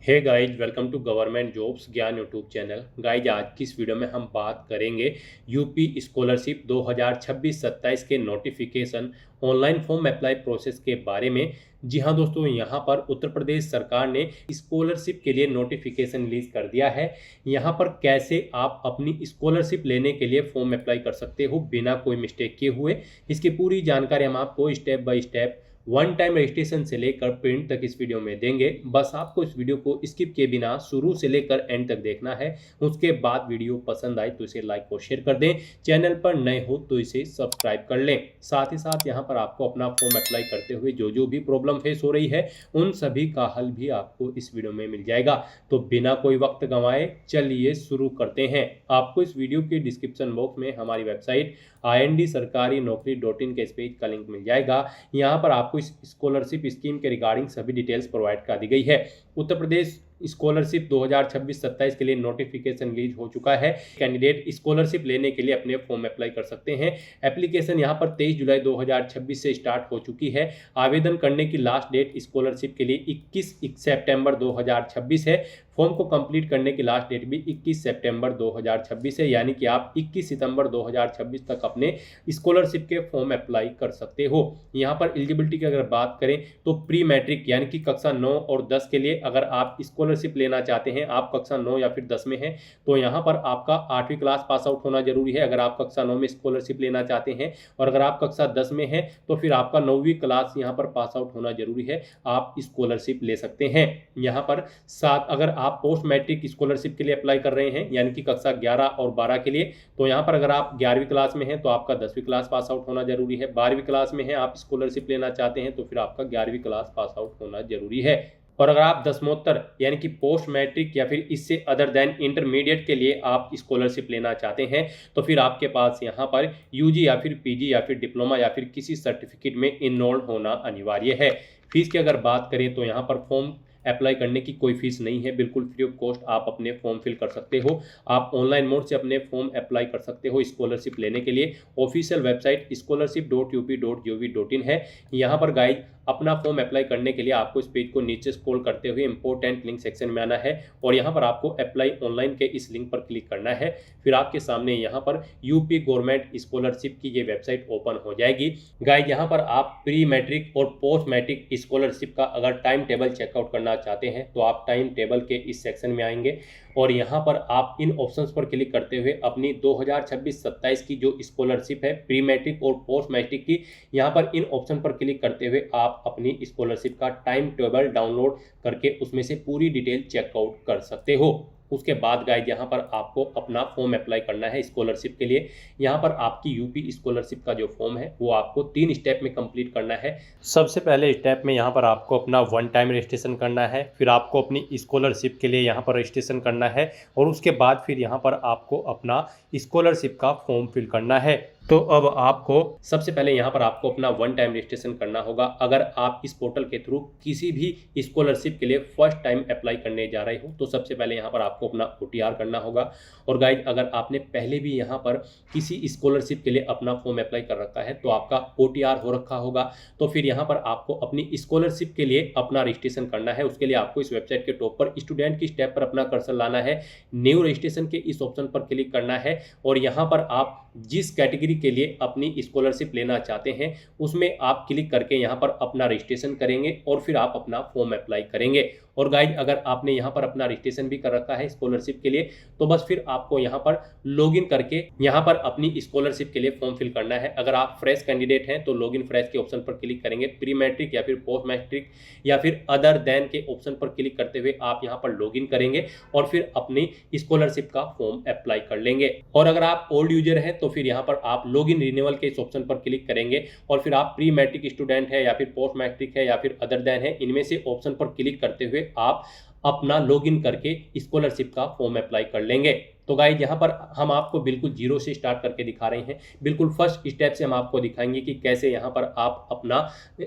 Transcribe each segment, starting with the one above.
Hey guys, welcome to government jobs Gyan YouTube channel. Guys, आज की इस वीडियो में हम बात करेंगे यूपी स्कॉलरशिप 2026-27 के notification online form apply process के बारे में। जी हाँ दोस्तों, यहाँ पर उत्तर प्रदेश सरकार ने स्कॉलरशिप के लिए नोटिफिकेशन रिलीज कर दिया है। यहाँ पर कैसे आप अपनी स्कॉलरशिप लेने के लिए फॉर्म अप्लाई कर सकते हो बिना कोई मिस्टेक किए हुए, इसकी पूरी जानकारी हम आपको step by step one time registration से लेकर प्रिंट तक इस वीडियो में देंगे। बस आपको इस वीडियो को स्किप किए बिना शुरू से लेकर एंड तक देखना है। उसके बाद वीडियो पसंद आए तो इसे लाइक और शेयर कर दें। चैनल पर नए हो तो इसे सब्सक्राइब कर लें। साथ ही साथ यहाँ पर आपको अपना फॉर्म अप्लाई करते हुए जो जो भी प्रॉब्लम फेस हो रही है उन सभी का हल भी आपको इस वीडियो में मिल जाएगा। तो बिना कोई वक्त गंवाए चलिए शुरू करते हैं। आपको इस वीडियो के डिस्क्रिप्शन बॉक्स में हमारी वेबसाइट IND-sarkari-naukri.in के इस पेज का लिंक मिल जाएगा। यहाँ पर आपको इस स्कॉलरशिप स्कीम के रिगार्डिंग सभी डिटेल्स प्रोवाइड कर दी गई है। उत्तर प्रदेश स्कॉलरशिप 2026-27 के लिए नोटिफिकेशन रिलीज हो चुका है। कैंडिडेट स्कॉलरशिप लेने के लिए अपने फॉर्म अप्लाई कर सकते हैं। एप्लीकेशन यहां पर 23 जुलाई 2026 से स्टार्ट हो चुकी है। आवेदन करने की लास्ट डेट स्कॉलरशिप के लिए 21 सितंबर 2026 है। फॉर्म को कंप्लीट करने की लास्ट डेट भी 21 सितंबर 2026 है, यानी कि आप 21 सितंबर 2026 तक अपने स्कॉलरशिप के फॉर्म अप्लाई कर सकते हो। यहाँ पर एलिजिबिलिटी की अगर बात करें तो प्री मैट्रिक यानी कि कक्षा 9 और 10 के लिए अगर आप स्कॉलरशिप लेना चाहते हैं, आप कक्षा 9 या फिर 10 में हैं, तो यहाँ पर आपका 8वीं क्लास पास आउट होना जरूरी है अगर आप कक्षा 9 में स्कॉलरशिप लेना चाहते हैं। और अगर आप कक्षा 10 में हैं तो फिर आपका 9वीं क्लास यहाँ पर पास आउट होना जरूरी है, आप स्कॉलरशिप ले सकते हैं। यहाँ पर साथ अगर आप पोस्ट मैट्रिक स्कॉलरशिप के लिए अप्लाई कर रहे हैं यानी कि कक्षा 11 और 12 के लिए, तो यहाँ पर अगर आप 11वीं क्लास में हैं तो आपका 10वीं क्लास पास आउट होना जरूरी है। 12वीं क्लास में हैं आप स्कॉलरशिप लेना चाहते हैं तो फिर आपका 11वीं क्लास पास आउट होना जरूरी है। और अगर आप दसमोत्तर यानी कि पोस्ट मैट्रिक या फिर इससे अदर देन इंटरमीडिएट के लिए आप स्कॉलरशिप लेना चाहते हैं तो फिर आपके पास यहाँ पर यूजी या फिर पीजी या फिर डिप्लोमा या फिर किसी सर्टिफिकेट में इनरोल्ड होना अनिवार्य है। फीस की अगर बात करें तो यहाँ पर फॉर्म अप्लाई करने की कोई फीस नहीं है, बिल्कुल फ्री ऑफ कॉस्ट आप अपने फॉर्म फिल कर सकते हो। आप ऑनलाइन मोड से अपने फॉर्म अप्लाई कर सकते हो स्कॉलरशिप लेने के लिए। ऑफिशियल वेबसाइट scholarship.up.gov.in है। यहाँ पर गाइड अपना फॉर्म अप्लाई करने के लिए आपको इस पेज को नीचे स्क्रॉल करते हुए इंपॉर्टेंट लिंक सेक्शन में आना है और यहाँ पर आपको अप्लाई ऑनलाइन के इस लिंक पर क्लिक करना है। फिर आपके सामने यहाँ पर यूपी गवर्नमेंट स्कॉलरशिप की ये वेबसाइट ओपन हो जाएगी। गाइड, यहाँ पर आप प्री मैट्रिक और पोस्ट मैट्रिक स्कॉलरशिप का अगर टाइम टेबल चेकआउट करना चाहते हैं तो आप टाइम टेबल के इस सेक्शन में आएंगे और यहाँ पर आप इन ऑप्शंस पर क्लिक करते हुए अपनी 2026-27 की जो स्कॉलरशिप है प्री मैट्रिक और पोस्ट मैट्रिक की, यहाँ पर इन ऑप्शन पर क्लिक करते हुए आप अपनी स्कॉलरशिप का टाइम टेबल डाउनलोड करके उसमें से पूरी डिटेल चेकआउट कर सकते हो। उसके बाद गाइड यहाँ पर आपको अपना फॉर्म अप्लाई करना है स्कॉलरशिप के लिए। यहाँ पर आपकी यूपी स्कॉलरशिप का जो फॉर्म है वो आपको 3 स्टेप में कंप्लीट करना है। सबसे पहले स्टेप में यहाँ पर आपको अपना वन टाइम रजिस्ट्रेशन करना है, फिर आपको अपनी स्कॉलरशिप के लिए यहाँ पर रजिस्ट्रेशन करना है और उसके बाद फिर यहाँ पर आपको अपना स्कॉलरशिप का फॉर्म फिल करना है। तो अब आपको सबसे पहले यहाँ पर आपको अपना वन टाइम रजिस्ट्रेशन करना होगा। अगर आप इस पोर्टल के थ्रू किसी भी स्कॉलरशिप के लिए फर्स्ट टाइम अप्लाई करने जा रहे हो तो सबसे पहले यहाँ पर आपको अपना OTR करना होगा। और गाइड, अगर आपने पहले भी यहाँ पर किसी स्कॉलरशिप के लिए अपना फॉर्म अप्लाई कर रखा है तो आपका OTR हो रखा होगा, तो फिर यहाँ पर आपको अपनी स्कॉलरशिप के लिए अपना रजिस्ट्रेशन करना है। उसके लिए आपको इस वेबसाइट के टॉप पर स्टूडेंट की स्टेप पर अपना कर्सर लाना है, न्यू रजिस्ट्रेशन के इस ऑप्शन पर क्लिक करना है और यहाँ पर आप जिस कैटेगरी के लिए अपनी स्कॉलरशिप लेना चाहते हैं उसमें आप क्लिक करके यहाँ पर अपना रजिस्ट्रेशन करेंगे और फिर आप अपना फॉर्म अप्लाई करेंगे। और गाइड, अगर आपने यहाँ पर अपना रजिस्ट्रेशन भी कर रखा है स्कॉलरशिप के लिए तो बस फिर आपको यहाँ पर लॉगिन करके यहाँ पर अपनी स्कॉलरशिप के लिए फॉर्म फिल करना है। अगर आप फ्रेश कैंडिडेट हैं तो लॉगिन फ्रेश के ऑप्शन पर क्लिक करेंगे, प्री मैट्रिक या फिर पोस्ट मैट्रिक या फिर अदर देन के ऑप्शन पर क्लिक करते हुए आप यहाँ पर लॉगिन करेंगे और फिर अपनी स्कॉलरशिप का फॉर्म अप्लाई कर लेंगे। और अगर आप ओल्ड यूजर हैं तो फिर यहाँ पर आप लॉगिन रिन्यूअल के इस ऑप्शन पर क्लिक करेंगे और फिर आप प्री मैट्रिक स्टूडेंट है या फिर पोस्ट मैट्रिक है या फिर अदर देन है, इनमें से ऑप्शन पर क्लिक करते हुए आप अपना लॉगिन करके स्कॉलरशिप का फॉर्म अप्लाई कर लेंगे। तो गाइज यहाँ पर हम आपको बिल्कुल जीरो से स्टार्ट करके दिखा रहे हैं। बिल्कुल फर्स्ट स्टेप से हम आपको दिखाएंगे कि कैसे यहाँ पर आप अपना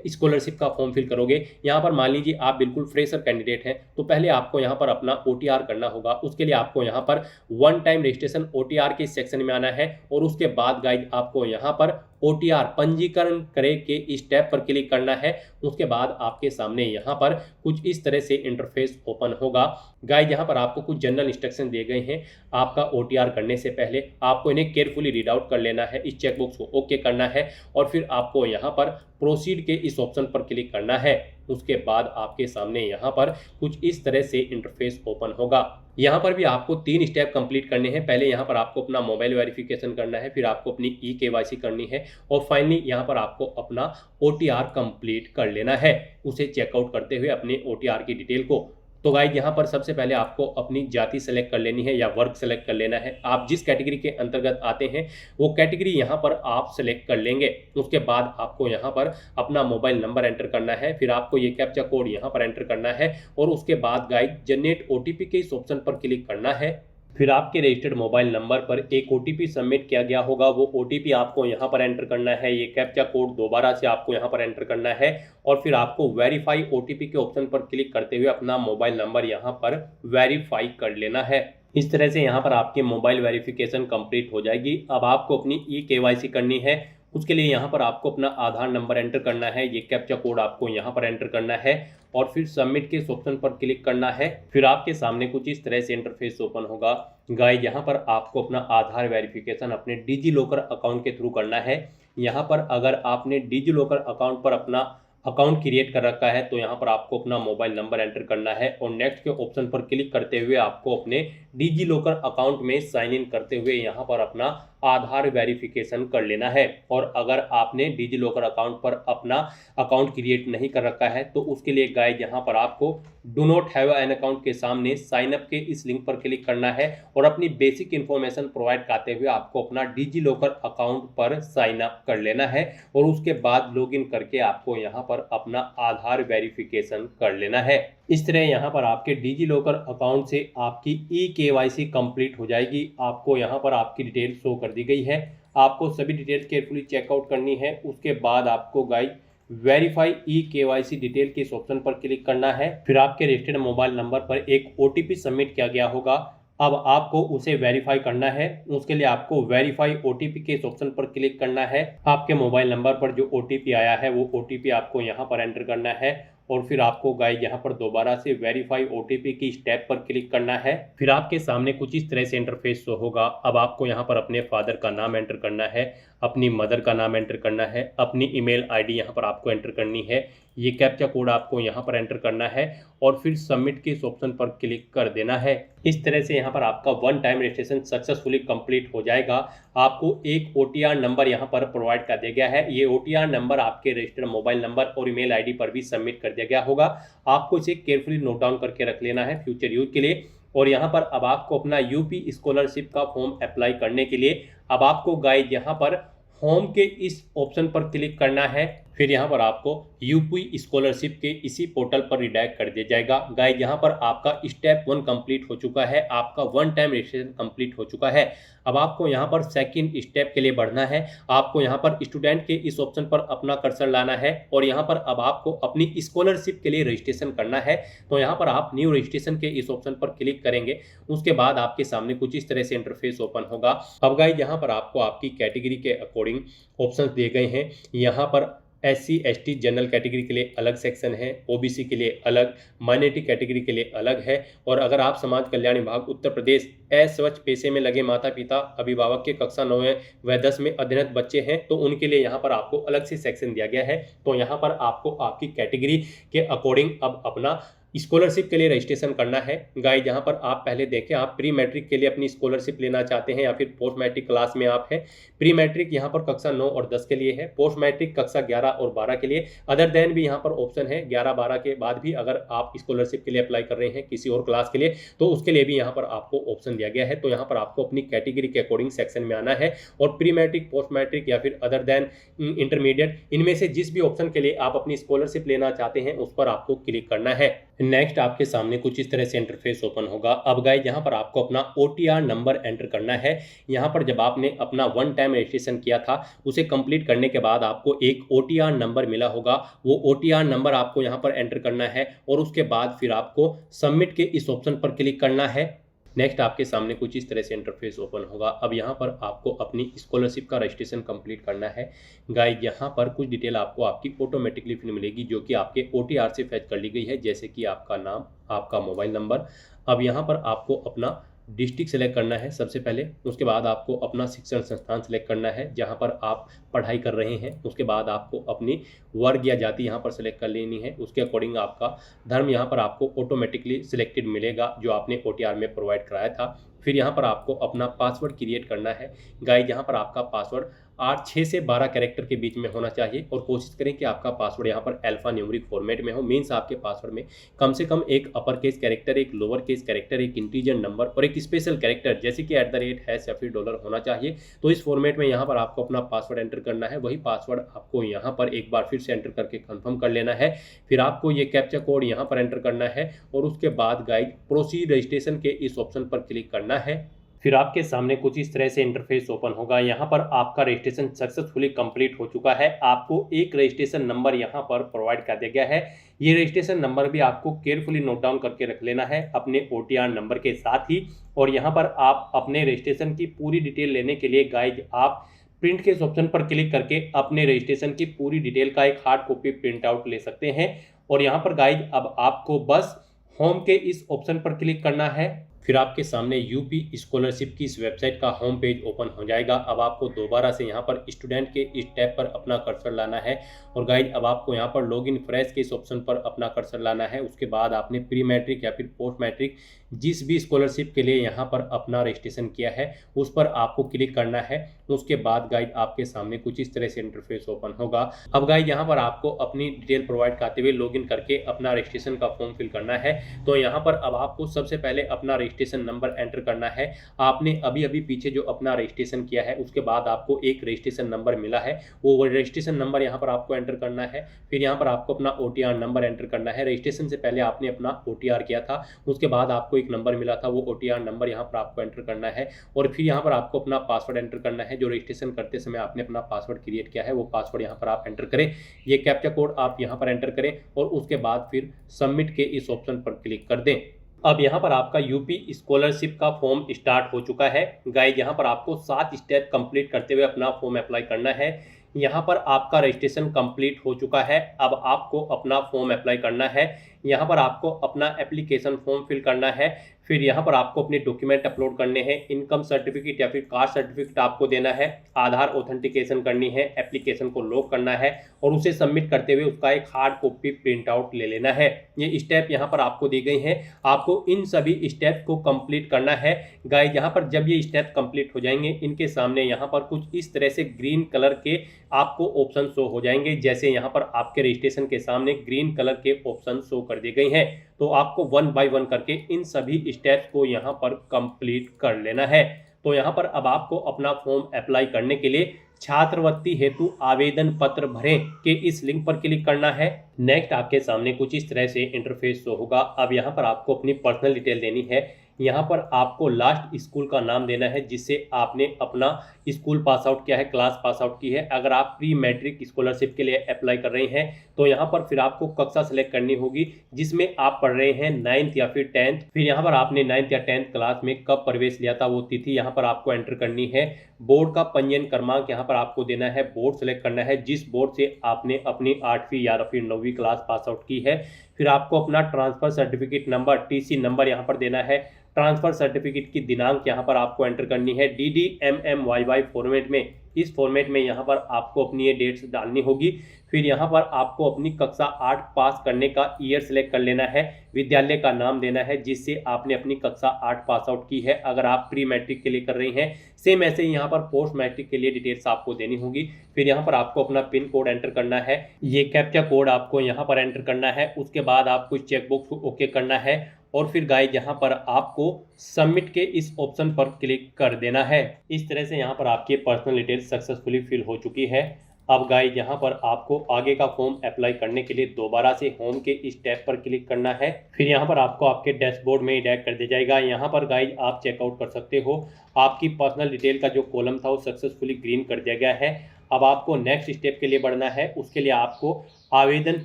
स्कॉलरशिप का फॉर्म फिल करोगे। यहाँ पर मान लीजिए आप बिल्कुल फ्रेशर कैंडिडेट हैं, तो पहले आपको यहाँ पर अपना OTR करना होगा। उसके लिए आपको यहाँ पर वन टाइम रजिस्ट्रेशन OTR के सेक्शन में आना है और उसके बाद गाइज आपको यहाँ पर OTR पंजीकरण करे के स्टेप पर क्लिक करना है। उसके बाद आपके सामने यहाँ पर कुछ इस तरह से इंटरफेस ओपन होगा। गाइज यहाँ पर आपको कुछ जनरल इंस्ट्रक्शन दिए गए हैं। आपका OTR करने से पहले आपको इन्हें केयरफुली रीड आउट कर लेना है, इस चेकबॉक्स को ओके करना है और फिर आपको यहाँ पर प्रोसीड के इस ऑप्शन पर क्लिक करना है। उसके बाद आपके सामने यहाँ पर कुछ इस तरह से इंटरफेस ओपन होगा। यहाँ पर भी आपको 3 स्टेप कंप्लीट करने हैं। पहले यहाँ पर आपको अपना मोबाइल वेरिफिकेशन करना है, फिर आपको अपनी KYC करनी है और फाइनली यहाँ पर आपको अपना OTR कंप्लीट कर लेना है, उसे चेकआउट करते हुए अपने OTR की डिटेल को। तो गाइज यहाँ पर सबसे पहले आपको अपनी जाति सेलेक्ट कर लेनी है या वर्ग सेलेक्ट कर लेना है। आप जिस कैटेगरी के अंतर्गत आते हैं वो कैटेगरी यहाँ पर आप सेलेक्ट कर लेंगे। उसके बाद आपको यहाँ पर अपना मोबाइल नंबर एंटर करना है, फिर आपको ये कैप्चा कोड यहाँ पर एंटर करना है और उसके बाद गाइज जनरेट OTP के इस ऑप्शन पर क्लिक करना है। फिर आपके रजिस्टर्ड मोबाइल नंबर पर एक OTP सबमिट किया गया होगा, वो OTP आपको यहाँ पर एंटर करना है। ये कैप्चा कोड दोबारा से आपको यहाँ पर एंटर करना है और फिर आपको वेरीफाई OTP के ऑप्शन पर क्लिक करते हुए अपना मोबाइल नंबर यहाँ पर वेरीफाई कर लेना है। इस तरह से यहाँ पर आपकी मोबाइल वेरिफिकेशन कंप्लीट हो जाएगी। अब आपको अपनी KYC करनी है। उसके लिए यहाँ पर आपको अपना आधार नंबर एंटर करना है, ये कैप्चा कोड आपको यहाँ पर एंटर करना है और फिर सबमिट के इस ऑप्शन पर क्लिक करना है। फिर आपके सामने कुछ इस तरह से इंटरफेस ओपन होगा। गाइस यहाँ पर आपको अपना आधार वेरिफिकेशन अपने डिजी लॉकर अकाउंट के थ्रू करना है। यहाँ पर अगर आपने डिजी लॉकर अकाउंट पर अपना अकाउंट क्रिएट कर रखा है तो यहाँ पर आपको अपना मोबाइल नंबर एंटर करना है और नेक्स्ट के ऑप्शन पर क्लिक करते हुए आपको अपने डिजी लॉकर अकाउंट में साइन इन करते हुए यहाँ पर अपना आधार वेरिफिकेशन कर लेना है। और अगर आपने डिजी लॉकर अकाउंट पर अपना अकाउंट क्रिएट नहीं कर रखा है तो उसके लिए गाइस यहाँ पर आपको do not have an account के सामने साइन अप के इस लिंक पर क्लिक करना है और अपनी बेसिक इन्फॉर्मेशन प्रोवाइड करते हुए आपको अपना डिजी लॉकर अकाउंट पर साइन अप कर लेना है और उसके बाद लॉगिन करके आपको यहाँ पर अपना आधार वेरिफिकेशन कर लेना है। इस तरह यहाँ पर आपके डिजी लॉकर अकाउंट से आपकी KYC कंप्लीट हो जाएगी। आपको यहाँ पर आपकी डिटेल शो कर दी गई है। आपको सभी डिटेल्स केयरफुली चेकआउट करनी है। उसके बाद आपको गाइस वेरीफाई KYC डिटेल के इस ऑप्शन पर क्लिक करना है। फिर आपके रजिस्टर्ड मोबाइल नंबर पर एक OTP सबमिट किया गया होगा। अब आपको उसे वेरीफाई करना है। उसके लिए आपको वेरीफाई OTP के इस ऑप्शन पर क्लिक करना है। आपके मोबाइल नंबर पर जो OTP आया है वो OTP आपको यहाँ पर एंटर करना है और फिर आपको गाइस यहाँ पर दोबारा से वेरीफाई OTP की स्टेप पर क्लिक करना है। फिर आपके सामने कुछ इस तरह से इंटरफेस शो होगा। अब आपको यहाँ पर अपने फादर का नाम एंटर करना है, अपनी मदर का नाम एंटर करना है, अपनी ईमेल ID यहाँ पर आपको एंटर करनी है, ये कैप्चा कोड आपको यहाँ पर एंटर करना है और फिर सबमिट के इस ऑप्शन पर क्लिक कर देना है। इस तरह से यहाँ पर आपका one time registration successfully complete हो जाएगा। आपको एक OTR नंबर यहाँ पर प्रोवाइड कर दिया गया है। ये OTR नंबर आपके रजिस्टर्ड मोबाइल नंबर और ईमेल ID पर भी सबमिट कर दिया गया होगा। आपको इसे केयरफुली नोट डाउन करके रख लेना है फ्यूचर यूज के लिए। और यहाँ पर अब आपको अपना UP स्कॉलरशिप का फॉर्म अप्लाई करने के लिए अब आपको गाइस यहाँ पर होम के इस ऑप्शन पर क्लिक करना है। फिर यहाँ पर आपको UP स्कॉलरशिप के इसी पोर्टल पर रिडायरेक्ट कर दिया जाएगा। गाइस यहाँ पर आपका स्टेप 1 कंप्लीट हो चुका है, आपका वन टाइम रजिस्ट्रेशन कंप्लीट हो चुका है। अब आपको यहाँ पर सेकंड स्टेप के लिए बढ़ना है। आपको यहाँ पर स्टूडेंट के इस ऑप्शन पर अपना कर्सर लाना है और यहाँ पर अब आपको अपनी स्कॉलरशिप के लिए रजिस्ट्रेशन करना है। तो यहाँ पर आप न्यू रजिस्ट्रेशन के इस ऑप्शन पर क्लिक करेंगे। उसके बाद आपके सामने कुछ इस तरह से इंटरफेस ओपन होगा। अब गाइस यहाँ पर आपको आपकी कैटेगरी के अकॉर्डिंग ऑप्शंस दिए गए हैं। यहाँ पर SC ST जनरल कैटेगरी के लिए अलग सेक्शन है, OBC के लिए अलग, माइनॉरिटी कैटेगरी के लिए अलग है। और अगर आप समाज कल्याण विभाग उत्तर प्रदेश स्वच्छ पेशे में लगे माता पिता अभिभावक के कक्षा 9 व 10 में अध्ययनरत बच्चे हैं तो उनके लिए यहाँ पर आपको अलग से सेक्शन दिया गया है। तो यहाँ पर आपको आपकी कैटेगरी के अकॉर्डिंग अब अपना स्कॉलरशिप के लिए रजिस्ट्रेशन करना है। गाइस यहाँ पर आप पहले देखें, आप प्री मैट्रिक के लिए अपनी स्कॉलरशिप लेना चाहते हैं या फिर पोस्ट मैट्रिक क्लास में आप हैं। प्री मैट्रिक यहाँ पर कक्षा 9 और 10 के लिए है, पोस्ट मैट्रिक कक्षा 11 और 12 के लिए। अदर देन भी यहाँ पर ऑप्शन है 11-12 के बाद भी अगर आप स्कॉलरशिप के लिए अप्लाई कर रहे हैं किसी और क्लास के लिए तो उसके लिए भी यहाँ पर आपको ऑप्शन दिया गया है। तो यहाँ पर आपको अपनी कैटेगरी के अकॉर्डिंग सेक्शन में आना है और प्री मैट्रिक, पोस्ट मैट्रिक या फिर अदर देन इंटरमीडिएट, इनमें से जिस भी ऑप्शन के लिए आप अपनी स्कॉलरशिप लेना चाहते हैं उस पर आपको क्लिक करना है। नेक्स्ट आपके सामने कुछ इस तरह से इंटरफेस ओपन होगा। अब गाइस यहाँ पर आपको अपना OTR नंबर एंटर करना है। यहाँ पर जब आपने अपना वन टाइम रजिस्ट्रेशन किया था, उसे कंप्लीट करने के बाद आपको एक OTR नंबर मिला होगा। वो OTR नंबर आपको यहाँ पर एंटर करना है और उसके बाद फिर आपको सबमिट के इस ऑप्शन पर क्लिक करना है। नेक्स्ट आपके सामने कुछ इस तरह से इंटरफेस ओपन होगा। अब यहाँ पर आपको अपनी स्कॉलरशिप का रजिस्ट्रेशन कंप्लीट करना है। गाइस यहाँ पर कुछ डिटेल आपको आपकी ऑटोमेटिकली फिर मिलेगी, जो कि आपके OTR से फैच कर ली गई है, जैसे कि आपका नाम, आपका मोबाइल नंबर। अब यहाँ पर आपको अपना डिस्ट्रिक्ट सेलेक्ट करना है सबसे पहले। उसके बाद आपको अपना शिक्षण संस्थान सेलेक्ट करना है जहाँ पर आप पढ़ाई कर रहे हैं। उसके बाद आपको अपनी वर्ग या जाति यहाँ पर सेलेक्ट कर लेनी है। उसके अकॉर्डिंग आपका धर्म यहाँ पर आपको ऑटोमेटिकली सिलेक्टेड मिलेगा, जो आपने OTR में प्रोवाइड कराया था। फिर यहाँ पर आपको अपना पासवर्ड क्रिएट करना है। गाइस यहाँ पर आपका पासवर्ड 6 से 12 कैरेक्टर के बीच में होना चाहिए और कोशिश करें कि आपका पासवर्ड यहाँ पर अल्फा न्यूमेरिक फॉर्मेट में हो। मीन्स आपके पासवर्ड में कम से कम एक अपर केस कैरेक्टर, एक लोअर केस कैरेक्टर, एक इंटीजर नंबर और एक स्पेशल कैरेक्टर जैसे कि @ या फिर डॉलर होना चाहिए। तो इस फॉर्मेट में यहाँ पर आपको अपना पासवर्ड एंटर करना है। वही पासवर्ड आपको यहाँ पर एक बार फिर से एंटर करके कंफर्म कर लेना है। फिर आपको ये कैप्चा कोड यहाँ पर एंटर करना है और उसके बाद गाइस प्रोसीड रजिस्ट्रेशन के इस ऑप्शन पर क्लिक करना है। फिर आपके सामने कुछ इस तरह से इंटरफेस ओपन होगा। यहाँ पर आपका रजिस्ट्रेशन सक्सेसफुली कंप्लीट हो चुका है। आपको एक रजिस्ट्रेशन नंबर यहाँ पर प्रोवाइड कर दिया गया है। ये रजिस्ट्रेशन नंबर भी आपको केयरफुली नोट डाउन करके रख लेना है अपने OTR नंबर के साथ ही। और यहाँ पर आप अपने रजिस्ट्रेशन की पूरी डिटेल लेने के लिए गाइज आप प्रिंट के इस ऑप्शन पर क्लिक करके अपने रजिस्ट्रेशन की पूरी डिटेल का एक हार्ड कॉपी प्रिंट आउट ले सकते हैं। और यहाँ पर गाइज अब आपको बस होम के इस ऑप्शन पर क्लिक करना है। फिर आपके सामने यूपी स्कॉलरशिप की इस वेबसाइट का होम पेज ओपन हो जाएगा। अब आपको दोबारा से यहाँ पर स्टूडेंट के इस टैब पर अपना कर्सर लाना है और गाइड अब आपको यहाँ पर लॉगिन फ्रेश के इस ऑप्शन पर अपना कर्सर लाना है। उसके बाद आपने प्री मैट्रिक या फिर पोस्ट मैट्रिक जिस भी स्कॉलरशिप के लिए यहाँ पर अपना रजिस्ट्रेशन किया है उस पर आपको क्लिक करना है। उसके बाद गाइड आपके सामने कुछ इस तरह से इंटरफेस ओपन होगा। अब गाइड यहाँ पर आपको अपनी डिटेल प्रोवाइड करते हुए लॉगिन करके अपना रजिस्ट्रेशन का फॉर्म फिल करना है। तो यहाँ पर अब आपको सबसे पहले अपना रजिस्ट्रेशन नंबर एंटर करना है। आपने अभी अभी पीछे जो अपना रजिस्ट्रेशन किया है उसके बाद आपको एक रजिस्ट्रेशन नंबर मिला है, वो रजिस्ट्रेशन नंबर यहाँ पर आपको एंटर करना है। फिर यहाँ पर आपको अपना OTR नंबर एंटर करना है। रजिस्ट्रेशन से पहले आपने अपना OTR किया था, उसके बाद आपको एक नंबर मिला था, वो OTR नंबर यहाँ पर आपको एंटर करना है। और फिर यहाँ पर आपको अपना पासवर्ड एंटर करना है। जो रजिस्ट्रेशन करते समय आपने अपना पासवर्ड क्रिएट किया है वो पासवर्ड यहाँ पर आप एंटर करें। ये कैप्चा कोड आप यहाँ पर एंटर करें और उसके बाद फिर सबमिट के इस ऑप्शन पर क्लिक कर दें। अब यहाँ पर आपका यूपी स्कॉलरशिप का फॉर्म स्टार्ट हो चुका है। गाइस यहाँ पर आपको 7 स्टेप कंप्लीट करते हुए अपना फॉर्म अप्लाई करना है। यहाँ पर आपका रजिस्ट्रेशन कंप्लीट हो चुका है। अब आपको अपना फॉर्म अप्लाई करना है। यहाँ पर आपको अपना एप्लीकेशन फॉर्म फिल करना है। फिर यहाँ पर आपको अपने डॉक्यूमेंट अपलोड करने हैं। इनकम सर्टिफिकेट या फिर कास्ट सर्टिफिकेट आपको देना है। आधार ऑथेंटिकेशन करनी है। एप्लीकेशन को लॉक करना है और उसे सबमिट करते हुए उसका एक हार्ड कॉपी प्रिंट आउट ले लेना है। ये स्टेप यहाँ पर आपको दी गई हैं। आपको इन सभी स्टेप को कंप्लीट करना है। गाइस यहाँ पर जब ये स्टेप कंप्लीट हो जाएंगे इनके सामने यहाँ पर कुछ इस तरह से ग्रीन कलर के आपको ऑप्शन शो हो जाएंगे। जैसे यहाँ पर आपके रजिस्ट्रेशन के सामने ग्रीन कलर के ऑप्शन शो कर दिए गए हैं। तो आपको 1 बाय 1 करके इन सभी स्टेप्स को यहाँ पर कंप्लीट कर लेना है। तो यहाँ पर अब आपको अपना फॉर्म अप्लाई करने के लिए छात्रवृत्ति हेतु आवेदन पत्र भरें के इस लिंक पर क्लिक करना है। नेक्स्ट आपके सामने कुछ इस तरह से इंटरफेस शो होगा। अब यहाँ पर आपको अपनी पर्सनल डिटेल देनी है। यहाँ पर आपको लास्ट स्कूल का नाम देना है जिससे आपने अपना स्कूल पास आउट किया है, क्लास पास आउट की है। अगर आप प्री मैट्रिक स्कॉलरशिप के लिए अप्लाई कर रहे हैं तो यहाँ पर फिर आपको कक्षा सेलेक्ट करनी होगी जिसमें आप पढ़ रहे हैं 9th या फिर 10th। फिर यहाँ पर आपने 9th या 10th क्लास में कब प्रवेश लिया था वो तिथि यहाँ पर आपको एंटर करनी है। बोर्ड का पंजीयन क्रमांक यहाँ पर आपको देना है। बोर्ड सेलेक्ट करना है जिस बोर्ड से आपने अपनी 8वीं या फिर 9वीं क्लास पास आउट की है। फिर आपको अपना transfer certificate number TC number यहाँ पर देना है। ट्रांसफर सर्टिफिकेट की दिनांक यहाँ पर आपको एंटर करनी है DDMMYY फॉर्मेट में। इस फॉर्मेट में यहाँ पर आपको अपनी ये डेट्स डालनी होगी। फिर यहाँ पर आपको अपनी कक्षा 8 पास करने का ईयर सेलेक्ट कर लेना है। विद्यालय का नाम देना है जिससे आपने अपनी कक्षा 8 पास आउट की है अगर आप प्री मैट्रिक के लिए कर रही हैं। सेम ऐसे ही यहाँ पर पोस्ट मैट्रिक के लिए डिटेल्स आपको देनी होगी। फिर यहाँ पर आपको अपना पिन कोड एंटर करना है। ये कैप्चा कोड आपको यहाँ पर एंटर करना है। उसके बाद आपको चेकबॉक्स को ओके करना है और फिर गाइस यहाँ पर आपको सबमिट के इस ऑप्शन पर क्लिक कर देना है। इस तरह से यहाँ पर आपकी पर्सनल डिटेल सक्सेसफुली फिल हो चुकी है। अब गाइस यहाँ पर आपको आगे का फॉर्म अप्लाई करने के लिए दोबारा से होम के इस टैब पर क्लिक करना है। फिर यहाँ पर आपको आपके डैशबोर्ड में डायरेक्ट कर दिया जाएगा। यहाँ पर गाइस आप चेकआउट कर सकते हो, आपकी पर्सनल डिटेल का जो कॉलम था वो सक्सेसफुली ग्रीन कर दिया गया है। अब आपको नेक्स्ट स्टेप के लिए बढ़ना है। उसके लिए आपको आवेदन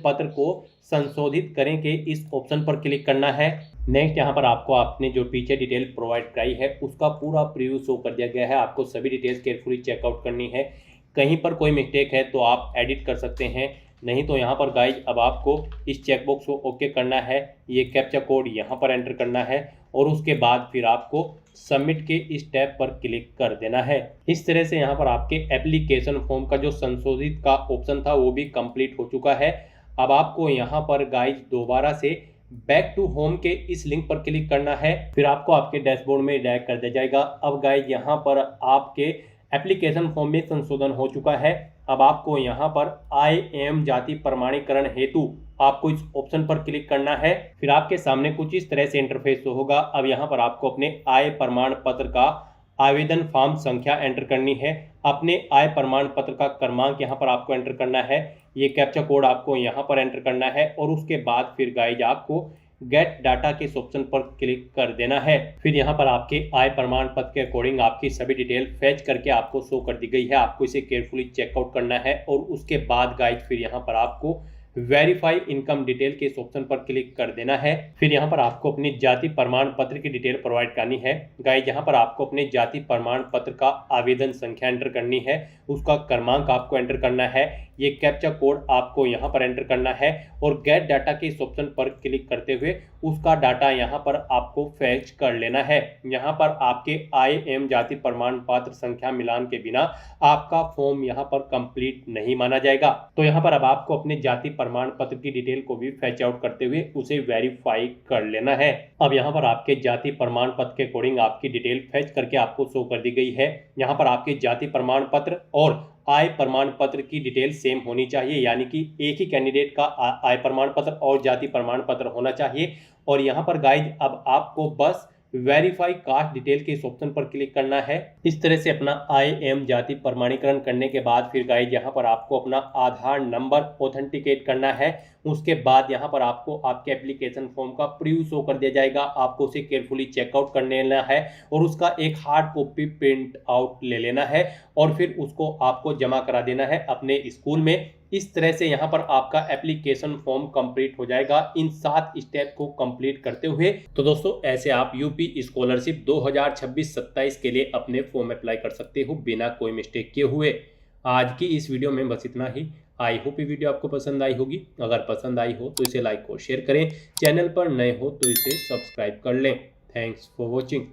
पत्र को संशोधित करें के इस ऑप्शन पर क्लिक करना है। नेक्स्ट यहाँ पर आपको आपने जो पीछे डिटेल प्रोवाइड कराई है उसका पूरा प्रीव्यू शो कर दिया गया है। आपको सभी डिटेल्स केयरफुली चेकआउट करनी है। कहीं पर कोई मिस्टेक है तो आप एडिट कर सकते हैं, नहीं तो यहाँ पर गाइज अब आपको इस चेकबॉक्स को ओके करना है। ये कैप्चा कोड यहाँ पर एंटर करना है और उसके बाद फिर आपको सबमिट के इस टैब पर क्लिक कर देना है। इस तरह से यहाँ पर आपके एप्लीकेशन फॉर्म का जो संशोधित का ऑप्शन था वो भी कंप्लीट हो चुका है। अब आपको यहाँ पर गाइज दोबारा से बैक टू होम के इस लिंक पर क्लिक करना है। फिर आपको आपके डैशबोर्ड में डायरेक्ट कर दिया जाएगा। अब गाइज यहाँ पर आपके एप्लीकेशन फॉर्म में संशोधन हो चुका है। अब आपको यहाँ पर IAM जाति प्रमाणीकरण हेतु आपको इस ऑप्शन पर क्लिक करना है। फिर आपके सामने कुछ इस तरह से इंटरफेस होगा। अब यहाँ पर आपको अपने आय प्रमाण पत्र का आवेदन फॉर्म संख्या एंटर करनी है। अपने आय प्रमाण पत्र का क्रमांक यहाँ पर आपको एंटर करना है। ये कैप्चा कोड आपको यहाँ पर एंटर करना है और उसके बाद फिर गाइज आपको गेट डाटा के इस ऑप्शन पर क्लिक कर देना है। फिर यहाँ पर आपके आय प्रमाण पत्र के अकॉर्डिंग आपकी सभी डिटेल फेच करके आपको शो कर दी गई है। आपको इसे केयरफुली चेकआउट करना है और उसके बाद गाइज फिर यहाँ पर आपको वेरीफाई इनकम डिटेल के इस ऑप्शन पर क्लिक कर देना है। फिर यहाँ पर आपको अपनी जाति प्रमाण पत्र की डिटेल प्रोवाइड करनी है। गाइज यहाँ पर आपको अपने जाति प्रमाण पत्र का आवेदन संख्या एंटर करनी है, उसका क्रमांक आपको एंटर करना है। ये कैप्चा कोड आपको यहाँ पर एंटर करना है और गेट डाटा के इस ऑप्शन पर क्लिक करते हुए उसका डाटा यहाँ पर आपको फैच कर लेना है। यहाँ पर आपके IAM जाति प्रमाण पत्र संख्या मिलान के बिना आपका फॉर्म यहाँ पर कंप्लीट नहीं माना जाएगा। तो यहाँ पर अब आपको अपने जाति प्रमाण पत्र की डिटेल को भी फैच आउट करते हुए उसे वेरीफाई कर लेना है। अब यहाँ पर आपके जाति प्रमाण पत्र के अकॉर्डिंग आपकी डिटेल फैच करके आपको शो कर दी गई है। यहाँ पर आपके जाति प्रमाण पत्र और आय प्रमाण पत्र की डिटेल सेम होनी चाहिए, यानी कि एक ही कैंडिडेट का आय प्रमाण पत्र और जाति प्रमाण पत्र होना चाहिए। और यहाँ पर गाइज अब आपको बस वेरीफाई कास्ट डिटेल के इस ऑप्शन पर क्लिक करना है। इस तरह से अपना IAM जाति प्रमाणीकरण करने के बाद फिर गाइज यहाँ पर आपको अपना आधार नंबर ऑथेंटिकेट करना है। उसके बाद यहाँ पर आपको आपके एप्लीकेशन फॉर्म का प्रीव्यू शो कर दिया जाएगा। आपको उसे केयरफुली चेकआउट कर लेना है और उसका एक हार्ड कॉपी प्रिंट आउट ले लेना है और फिर उसको आपको जमा करा देना है अपने स्कूल में। इस तरह से यहाँ पर आपका एप्लीकेशन फॉर्म कंप्लीट हो जाएगा इन 7 स्टेप को कंप्लीट करते हुए। तो दोस्तों ऐसे आप यूपी स्कॉलरशिप 2026-27 के लिए अपने फॉर्म अप्लाई कर सकते हो बिना कोई मिस्टेक किए हुए। आज की इस वीडियो में बस इतना ही। आई होप ये वीडियो आपको पसंद आई होगी। अगर पसंद आई हो तो इसे लाइक और शेयर करें। चैनल पर नए हो तो इसे सब्सक्राइब कर लें। Thanks for watching.